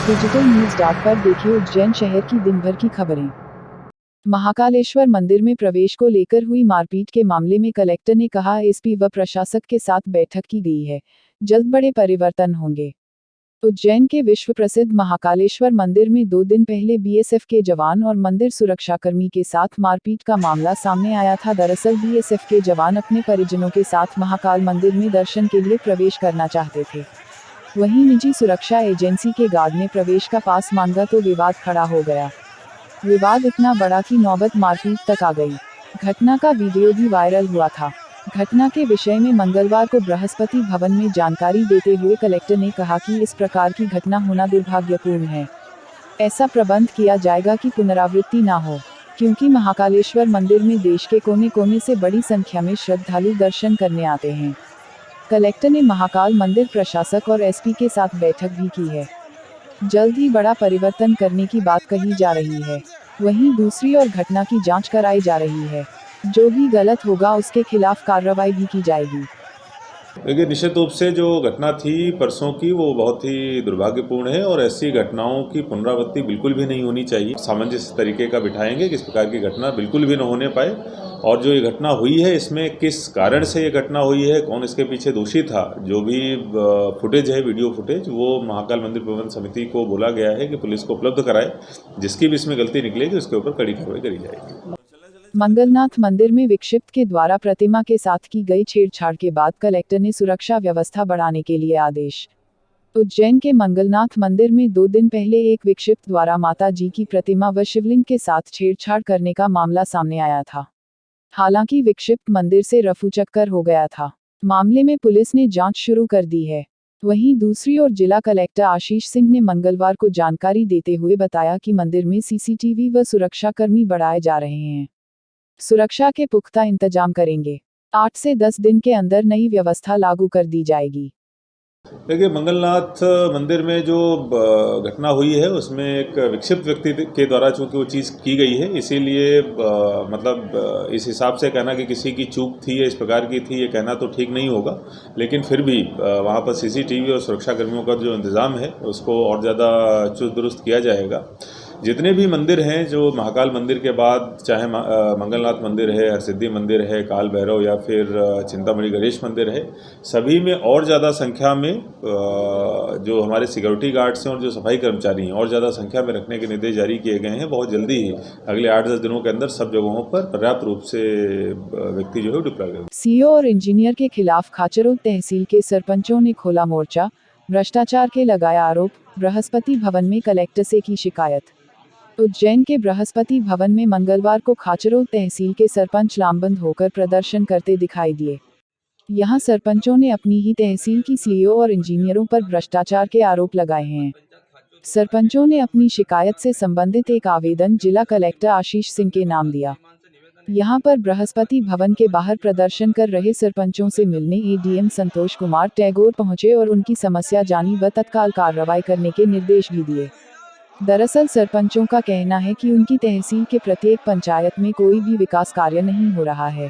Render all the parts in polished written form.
Digital news dot पर देखिए उज्जैन शहर की दिन भर की खबरें। महाकालेश्वर मंदिर में प्रवेश को लेकर हुई मारपीट के मामले में कलेक्टर ने कहा एसपी व प्रशासक के साथ बैठक की गई है, जल्द बड़े परिवर्तन होंगे। उज्जैन के विश्व प्रसिद्ध महाकालेश्वर मंदिर में 2 दिन पहले बीएसएफ के जवान और मंदिर सुरक्षाकर्मी के साथ मारपीट का मामला सामने आया था। दरअसल बीएसएफ के जवान अपने परिजनों के साथ महाकाल मंदिर में दर्शन के लिए प्रवेश करना चाहते थे। वहीं निजी सुरक्षा एजेंसी के गार्ड ने प्रवेश का पास मांगा तो विवाद खड़ा हो गया। विवाद इतना बड़ा कि नौबत मारपीट तक आ गई। घटना का वीडियो भी वायरल हुआ था। घटना के विषय में मंगलवार को बृहस्पति भवन में जानकारी देते हुए कलेक्टर ने कहा कि इस प्रकार की घटना होना दुर्भाग्यपूर्ण है। ऐसा प्रबंध किया जाएगा कि पुनरावृत्ति ना हो, क्योंकि महाकालेश्वर मंदिर में देश के कोने कोने से बड़ी संख्या में श्रद्धालु दर्शन करने आते हैं। कलेक्टर ने महाकाल मंदिर प्रशासक और एसपी के साथ बैठक भी की है। जल्द ही बड़ा परिवर्तन करने की बात कही जा रही है। वहीं दूसरी ओर घटना की जांच कराई जा रही है। जो भी गलत होगा उसके खिलाफ कार्रवाई भी की जाएगी। देखिए, निश्चित रूप से जो घटना थी परसों की वो बहुत ही दुर्भाग्यपूर्ण है और ऐसी घटनाओं की पुनरावृत्ति बिल्कुल भी नहीं होनी चाहिए। सामंजस्य तरीके का बिठाएंगे कि इस प्रकार की घटना बिल्कुल भी न होने पाए। और जो ये घटना हुई है इसमें किस कारण से ये घटना हुई है, कौन इसके पीछे दोषी था, जो भी फुटेज है, वीडियो फुटेज, वो महाकाल मंदिर प्रबंधन समिति को बोला गया है कि पुलिस को उपलब्ध कराए। जिसकी भी इसमें गलती निकलेगी उसके ऊपर कड़ी कार्रवाई करी जाएगी। मंगलनाथ मंदिर में विक्षिप्त के द्वारा प्रतिमा के साथ की गई छेड़छाड़ के बाद कलेक्टर ने सुरक्षा व्यवस्था बढ़ाने के लिए आदेश। उज्जैन के मंगलनाथ मंदिर में 2 दिन पहले एक विक्षिप्त द्वारा माता जी की प्रतिमा व शिवलिंग के साथ छेड़छाड़ करने का मामला सामने आया था। हालांकि विक्षिप्त मंदिर से रफूचक्कर हो गया था। मामले में पुलिस ने जांच शुरू कर दी है। वहीं दूसरी ओर जिला कलेक्टर आशीष सिंह ने मंगलवार को जानकारी देते हुए बताया कि मंदिर में सीसीटीवी व सुरक्षाकर्मी बढ़ाए जा रहे हैं। सुरक्षा के पुख्ता इंतजाम करेंगे। 8 से 10 दिन के अंदर नई व्यवस्था लागू कर दी जाएगी। देखिए, मंगलनाथ मंदिर में जो घटना हुई है उसमें एक विक्षिप्त व्यक्ति के द्वारा चूंकि वो चीज़ की गई है, इसीलिए मतलब इस हिसाब से कहना कि किसी की चूक थी या इस प्रकार की थी, ये कहना तो ठीक नहीं होगा। लेकिन फिर भी वहाँ पर सीसीटीवी और सुरक्षाकर्मियों का जो इंतज़ाम है उसको और ज़्यादा चुस्त दुरुस्त किया जाएगा। जितने भी मंदिर हैं जो महाकाल मंदिर के बाद, चाहे मंगलनाथ मंदिर है, हरसिद्धि मंदिर है, काल भैरव या फिर चिंतामणि गणेश मंदिर है, सभी में और ज़्यादा संख्या में जो हमारे सिक्योरिटी गार्ड्स हैं और जो सफाई कर्मचारी हैं और ज़्यादा संख्या में रखने के निर्देश जारी किए गए हैं। बहुत जल्दी ही अगले 8-10 दिनों के अंदर सब जगहों पर पर्याप्त रूप से व्यक्ति जो है डिप्लॉय करेंगे। सीईओ और इंजीनियर के खिलाफ खाचरों तहसील के सरपंचों ने खोला मोर्चा, भ्रष्टाचार के लगाया आरोप। बृहस्पति भवन में कलेक्टर से की शिकायत। उज्जैन के बृहस्पति भवन में मंगलवार को खाचरों तहसील के सरपंच लामबंद होकर प्रदर्शन करते दिखाई दिए। यहां सरपंचों ने अपनी ही तहसील की सीईओ और इंजीनियरों पर भ्रष्टाचार के आरोप लगाए हैं। सरपंचों ने अपनी शिकायत से संबंधित एक आवेदन जिला कलेक्टर आशीष सिंह के नाम दिया। यहां पर बृहस्पति भवन के बाहर प्रदर्शन कर रहे सरपंचों से मिलने एडीएम संतोष कुमार टैगोर पहुंचे और उनकी समस्या जानी व तत्काल कार्रवाई करने के निर्देश भी दिए। दरअसल सरपंचों का कहना है कि उनकी तहसील के प्रत्येक पंचायत में कोई भी विकास कार्य नहीं हो रहा है।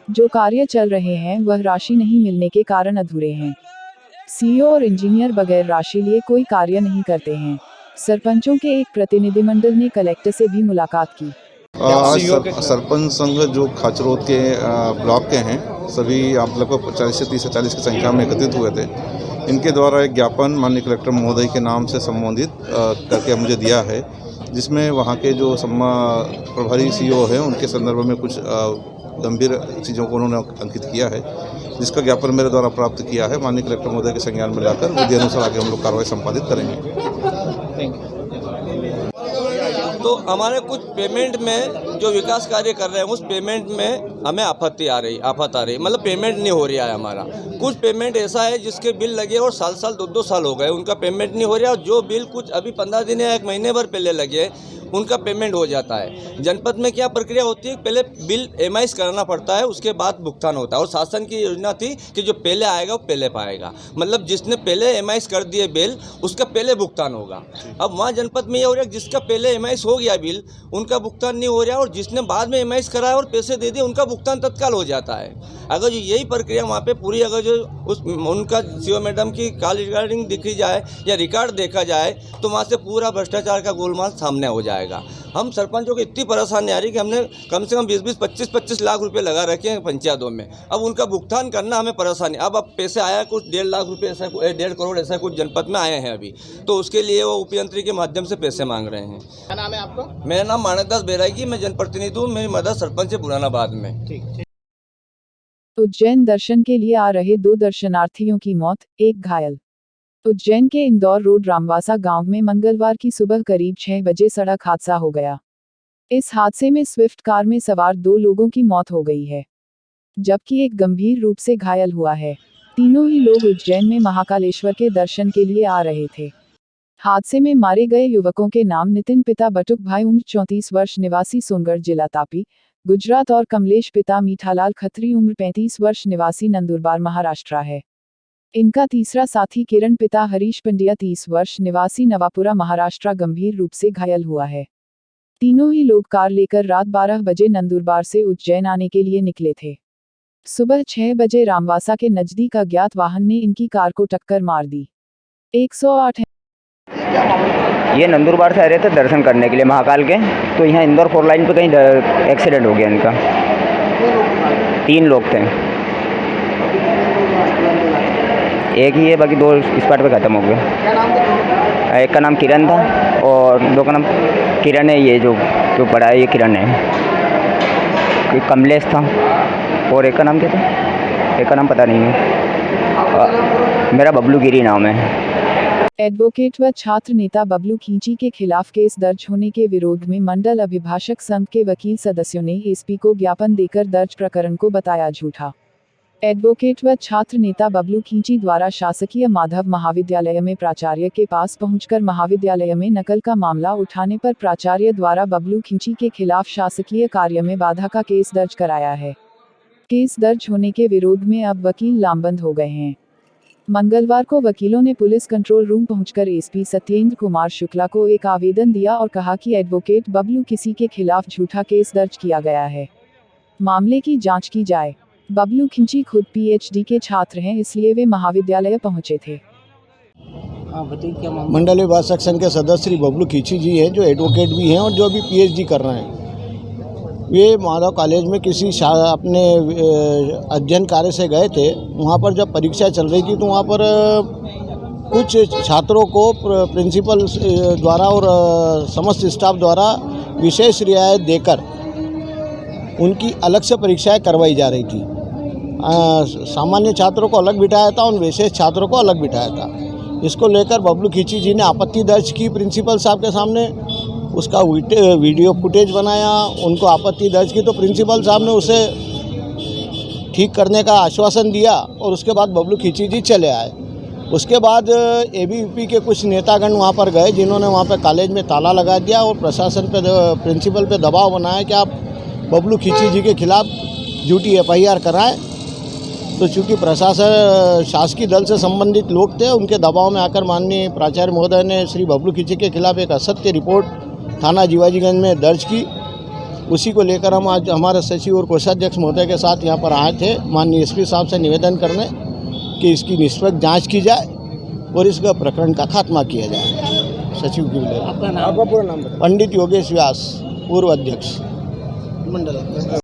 जो कार्य चल रहे हैं वह राशि नहीं मिलने के कारण अधूरे हैं। सीईओ और इंजीनियर बगैर राशि लिए कोई कार्य नहीं करते हैं। सरपंचों के एक प्रतिनिधिमंडल ने कलेक्टर से भी मुलाकात की। सरपंच संघ जो खाचरोद के ब्लॉक के हैं, सभी आप लगभग 40 से 30 से 40 की संख्या में एकत्रित हुए थे। इनके द्वारा एक ज्ञापन माननीय कलेक्टर महोदय के नाम से संबोधित करके मुझे दिया है, जिसमें वहाँ के जो प्रभारी सीईओ हैं उनके संदर्भ में कुछ गंभीर चीज़ों को उन्होंने अंकित किया है, जिसका ज्ञापन मेरे द्वारा प्राप्त किया है। माननीय कलेक्टर महोदय के संज्ञान में लाकर विधि अनुसार आगे हम लोग कार्रवाई संपादित करेंगे। तो हमारे कुछ पेमेंट में जो विकास कार्य कर रहे हैं उस पेमेंट में हमें आफत आ रही मतलब पेमेंट नहीं हो रहा है हमारा। कुछ पेमेंट ऐसा है जिसके बिल लगे और साल 2-2 साल हो गए, उनका पेमेंट नहीं हो रहा। और जो बिल कुछ अभी 15 दिन या 1 महीने भर पहले लगे उनका पेमेंट हो जाता है। जनपद में क्या प्रक्रिया होती है, पहले बिल एमआईएस कराना पड़ता है, उसके बाद भुगतान होता है। और शासन की योजना थी कि जो पहले आएगा वो पहले पाएगा, मतलब जिसने पहले एमआईएस कर दिए बिल उसका पहले भुगतान होगा। अब वहाँ जनपद में ये हो रहा है जिसका पहले एमआईएस हो गया बिल उनका भुगतान नहीं हो रहा है, और जिसने बाद में एमआईएस कराया और पैसे दे दिए उनका भुगतान तत्काल हो जाता है। अगर जो यही प्रक्रिया वहाँ पे पूरी, अगर जो उनका सीओ मैडम की कॉल रिकॉर्डिंग दिखी जाए या रिकॉर्ड देखा जाए तो वहाँ से पूरा भ्रष्टाचार का गोलमाल सामने हो जाएगा। हम सरपंचों को इतनी परेशानी आ रही कि हमने कम से कम 20-20, 25-25 लाख रुपए लगा रखे हैं पंचायतों में। अब उनका भुगतान करना हमें परेशानी। अब पैसे आया कुछ 1.5 लाख रुपए, ऐसा 1.5 करोड़ ऐसा कुछ जनपद में आए हैं अभी, तो उसके लिए वो उपयंत्री के माध्यम से पैसे मांग रहे हैं। क्या नाम है आपका? मेरा नाम मानकदास बैरागी, मैं जनप्रतिनिधि हूँ। मेरी मदद सरपंच है पुरानाबाद में। ठीक। उज्जैन दर्शन के लिए आ रहे 2 दर्शनार्थियों की मौत, 1 घायल। उज्जैन के इंदौर रोड रामवासा गांव में मंगलवार की सुबह करीब 6 बजे सड़क हादसा हो गया। इस हादसे में स्विफ्ट कार में सवार 2 लोगों की मौत हो गई है, जबकि एक गंभीर रूप से घायल हुआ है। तीनों ही लोग उज्जैन में महाकालेश्वर के दर्शन के लिए आ रहे थे। हादसे में मारे गए युवकों के नाम नितिन पिता बटुक भाई उम्र 34 वर्ष निवासी सोनगढ़ जिला तापी, गुजरात और कमलेश पिता मीठालाल खत्री उम्र 35 वर्ष निवासी नंदुरबार महाराष्ट्र है। इनका तीसरा साथी किरण पिता हरीश पंड्या 30 वर्ष निवासी नवापुरा महाराष्ट्र गंभीर रूप से घायल हुआ है। तीनों ही लोग कार लेकर रात 12 बजे नंदुरबार से उज्जैन आने के लिए निकले थे। सुबह 6 बजे रामवासा के नजदीक अज्ञात वाहन ने इनकी कार को टक्कर मार दी। 108 ये नंदुरबार से आ रहे थे दर्शन करने के लिए महाकाल के, तो यहाँ इंदौर 4 लाइन पे कहीं एक्सीडेंट हो गया इनका। 3 लोग थे, एक ही है, बाकी 2 स्पॉट पे ख़त्म हो गए। एक का नाम किरण था और 2 का नाम किरण है, ये जो पड़ा है ये किरण है। एक कमलेश था और एक का नाम क्या था, एक का नाम पता नहीं है। मेरा बबलू गिरी नाम है। एडवोकेट व छात्र नेता बबलू खींची के खिलाफ केस दर्ज होने के विरोध में मंडल अभिभाषक संघ के वकील सदस्यों ने एसपी को ज्ञापन देकर दर्ज प्रकरण को बताया झूठा। एडवोकेट व छात्र नेता बबलू खींची द्वारा शासकीय माधव महाविद्यालय में प्राचार्य के पास पहुंचकर महाविद्यालय में नकल का मामला उठाने पर प्राचार्य द्वारा बबलू खींची के खिलाफ शासकीय कार्य में बाधा का केस दर्ज कराया है। केस दर्ज होने के विरोध में अब वकील लामबंद हो गए हैं। मंगलवार को वकीलों ने पुलिस कंट्रोल रूम पहुंचकर एसपी सत्येंद्र कुमार शुक्ला को एक आवेदन दिया और कहा कि एडवोकेट बबलू किसी के खिलाफ झूठा केस दर्ज किया गया है, मामले की जांच की जाए। बबलू खिंची खुद पीएचडी के छात्र हैं, इसलिए वे महाविद्यालय पहुंचे थे। मंडल अभिभाषक संघ के सदस्य श्री बबलू खींची जी हैं, जो एडवोकेट भी हैं और जो अभी पीएचडी कर रहे हैं। वे माधव कॉलेज में किसी अपने अध्ययन कार्य से गए थे। वहाँ पर जब परीक्षा चल रही थी तो वहाँ पर कुछ छात्रों को प्रिंसिपल द्वारा और समस्त स्टाफ द्वारा विशेष रियायत देकर उनकी अलग से परीक्षाएं करवाई जा रही थी। सामान्य छात्रों को अलग बिठाया था और विशेष छात्रों को अलग बिठाया था। इसको लेकर बबलू खींची जी ने आपत्ति दर्ज की प्रिंसिपल साहब के सामने, उसका वीडियो फुटेज बनाया, उनको आपत्ति दर्ज की। तो प्रिंसिपल साहब ने उसे ठीक करने का आश्वासन दिया और उसके बाद बबलू खींची जी चले आए। उसके बाद एबीवीपी के कुछ नेतागण वहाँ पर गए, जिन्होंने वहाँ पर कॉलेज में ताला लगा दिया और प्रशासन पे, प्रिंसिपल पे दबाव बनाया कि आप बबलू खींची जी के खिलाफ झूठी एफआईआर कराएं। तो चूँकि प्रशासन शासकीय दल से संबंधित लोग थे, उनके दबाव में आकर माननीय प्राचार्य महोदय ने श्री बबलू खींची के खिलाफ एक असत्य रिपोर्ट थाना जीवाजीगंज में दर्ज की। उसी को लेकर हम आज हमारे सचिव और कोषाध्यक्ष महोदय के साथ यहाँ पर आए थे माननीय एसपी साहब से निवेदन करने कि इसकी निष्पक्ष जांच की जाए और इस प्रकरण का खात्मा किया जाए। सचिव की आपका पूरा नाम? पंडित योगेश व्यास, पूर्व अध्यक्ष मंडल।